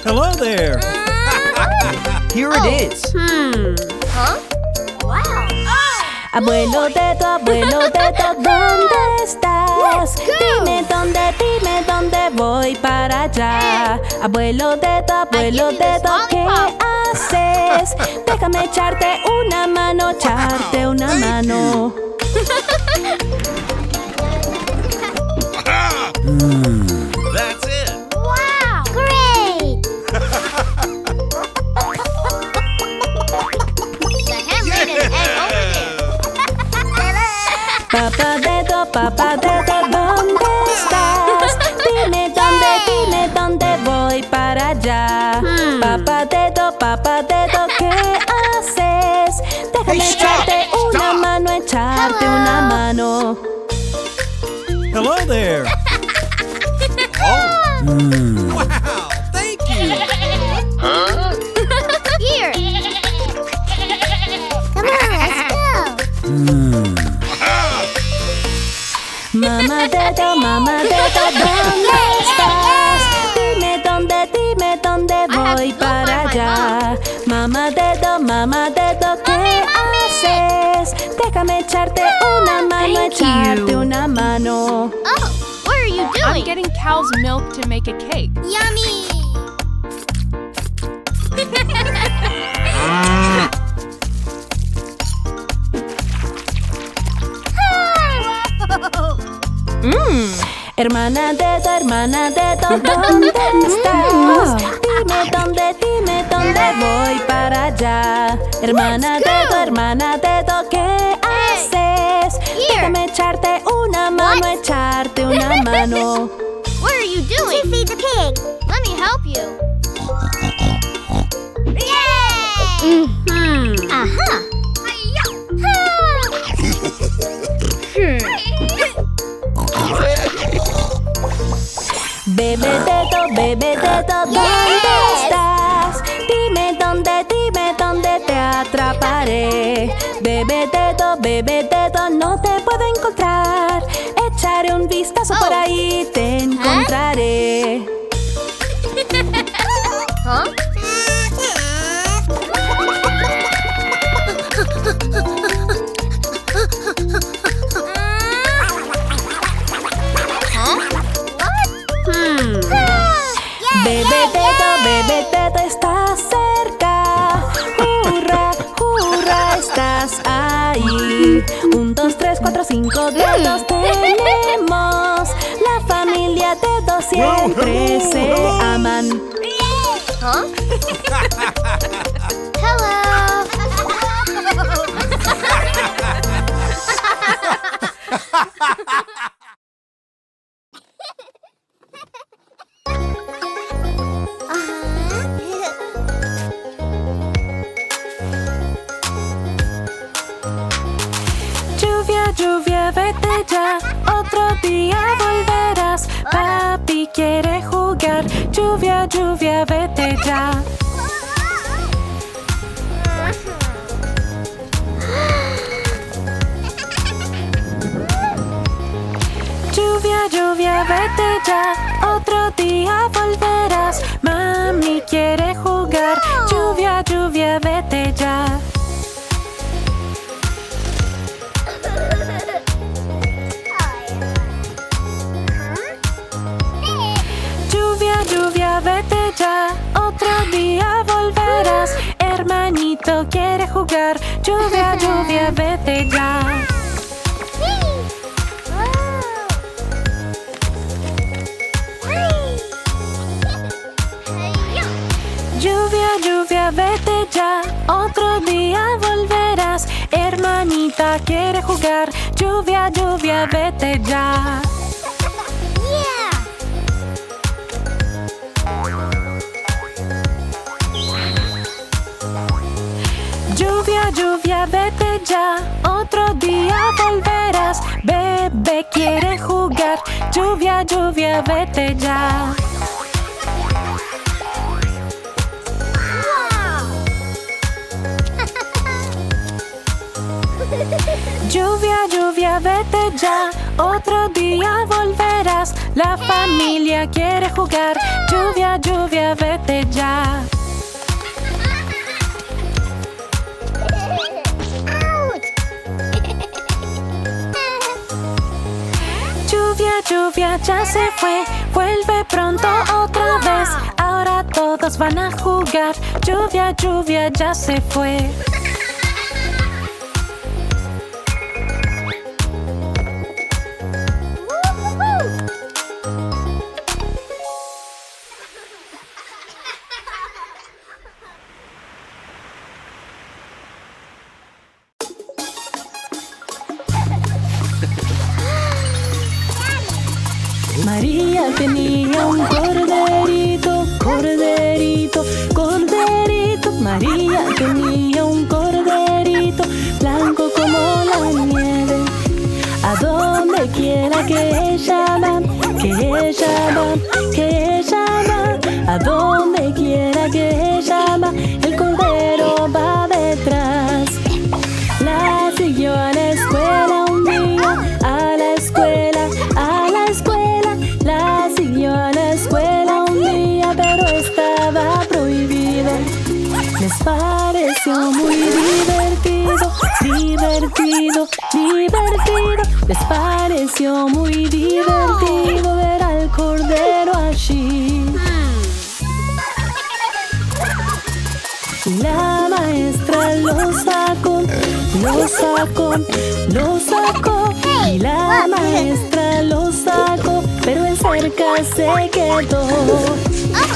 Hello there. Here it is. Huh? Wow. Abuelo Teto, ¿dónde estás? Let's go. Dime dónde voy para allá. Abuelo Teto, I give you this ¿qué lollipop. haces? Déjame echarte una mano, echarte una mano. That's it. Wow. Great. The handwritten egg over there. Papá Teto, ¿dónde estás? Dime dónde voy para allá. Papá Teto, ¿qué haces? Déjame Hey, stop, echarte una stop. mano, echarte Hello. una mano. Hello there. Wow, thank you. Here. Come on, let's go. Mamá Teto, ¿dónde estás? Dime dónde voy look para like my allá. Mamá Teto, ¿qué haces? Déjame echarte una mano, Thank echarte you. una mano. Oh, what are you doing? I'm getting cow's milk to make a cake. Yummy. Hermana Teto, ¿dónde estás? Dime dónde voy para allá. Hermana Teto, ¿qué haces? Déjame echarte una mano, echarte una mano. What are you doing? To feed the pig. Let me help you. Yay! Aha. Bebé Teto, ¿dónde estás? Dime dónde te atraparé. Bebé Teto, no te puedo encontrar. Echaré un vistazo por ahí, te encontraré. Huh? Bebé Teto, estás cerca. Hurra, estás ahí. 1, 2, 3, 4, 5 dedos tenemos. La familia Teto siempre se aman. Huh? Hello. Lluvia, vete ya. Otro día volverás. Papi quiere jugar. Lluvia, vete ya. Lluvia, vete ya. Otro día volverás. Mami quiere jugar. Lluvia, vete ya. Lluvia, vete ya. Otro día volverás. Hermanito quiere jugar. Lluvia, vete ya. Lluvia, vete ya. Otro día volverás. Hermanita quiere jugar. Lluvia, vete ya. Lluvia, vete ya. Otro día volverás. Bebé quiere jugar. Lluvia, vete ya. Lluvia, vete ya. Otro día volverás. atrás. La familia quiere jugar. Lluvia, lluvia, vete ya. Lluvia, lluvia, ya se fue. Vuelve pronto otra vez. Ahora todos van a jugar. Lluvia, lluvia, ya se fue. María tenía un corderito, corderito, corderito. María tenía un corderito, blanco como la nieve. A donde quiera que ella va, que ella va, que ella va. A donde quiera que ella va, el cordero va detrás. La siguió a la escuela un día, a la escuela, a la escuela. La siguió a la escuela un día, pero estaba prohibido. Les pareció muy divertido, divertido, divertido. Les pareció muy divertido ver al cordero allí. La maestra lo sacó, lo sacó, lo sacó. Y la maestra lo sacó, pero en cerca se quedó.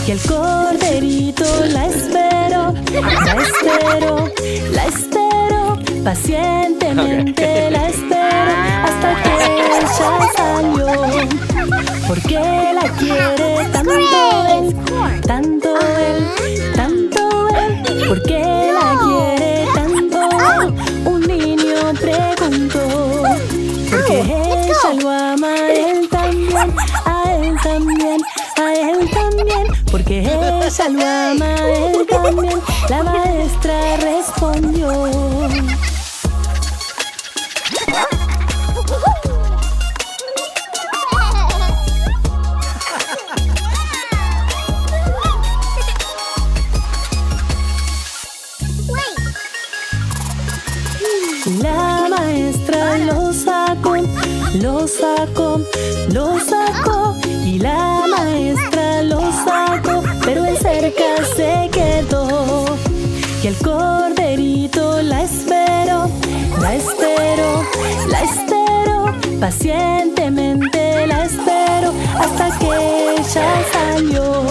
Y el corderito la esperó, la esperó, la esperó. Pacientemente la esperó hasta que ella salió. Porque la quiere tanto él, tanto él, tanto él. Porque la quiere tanto él, un niño preguntó. Porque ella lo ama a él también, a él también, a él también. Porque ella lo ama a él también, la maestra respondió. La maestra lo sacó, lo sacó, lo sacó. Y la maestra lo sacó, pero en cerca se quedó. Y el corderito la esperó, la esperó, la esperó. Pacientemente la esperó hasta que ella salió.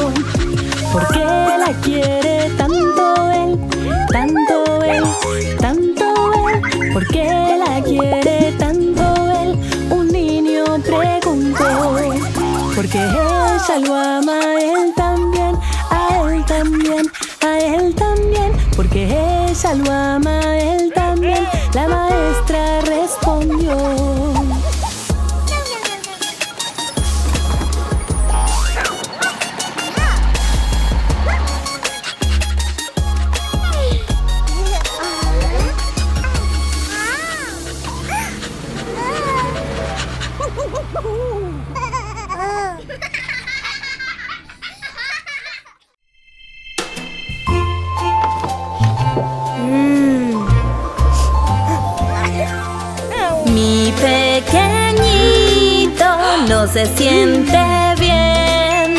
Porque la quiere tanto él, tanto él, tanto él. Porque la quiere tanto él, un niño preguntó. Porque ella lo ama a él también, a él también, a él también. Porque ella lo ama a él también, la maestra respondió. Mi pequeñito no se siente bien,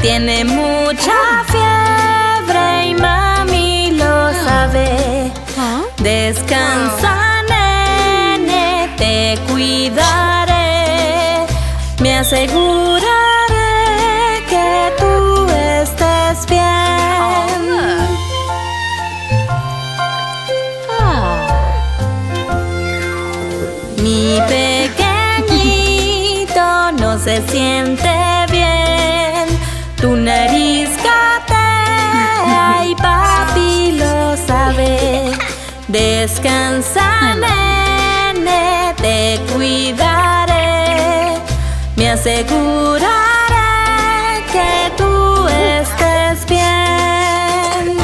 tiene mucha fiebre y mami lo sabe. Descansa, nene, te cuidaré, me aseguraré que tú estés bien. Mi pequeñito no se siente bien, tu nariz gatea y papi lo sabe. Descansa, nene, te cuidaré, me aseguraré que tú estés bien.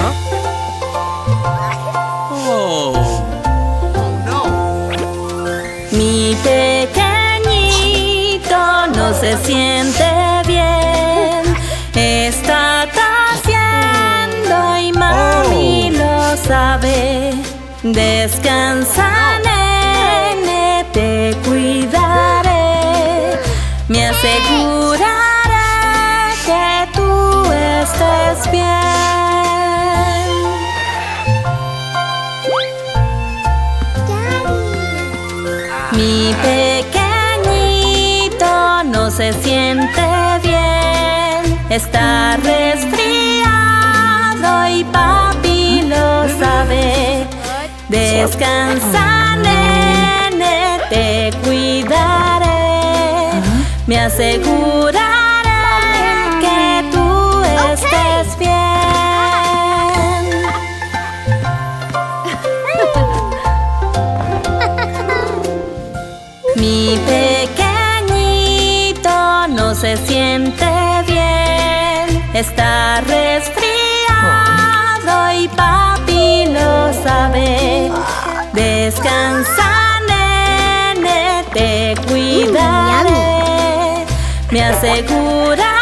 Mi pequeñito no se siente siente bien. Está tosiendo y mami lo sabe. Descansa, nene, te cuidaré. Me aseguraré que tú estés bien. Mi pequeñito no se siente bien. Está resfriado y papi lo sabe. Descansa, nene, te cuidaré. Me aseguraré que tú estés bien. Mi pequeñito no se siente bien. Está resfriado y papi lo sabe. Descansa, nene, te cuidaré. Me aseguraré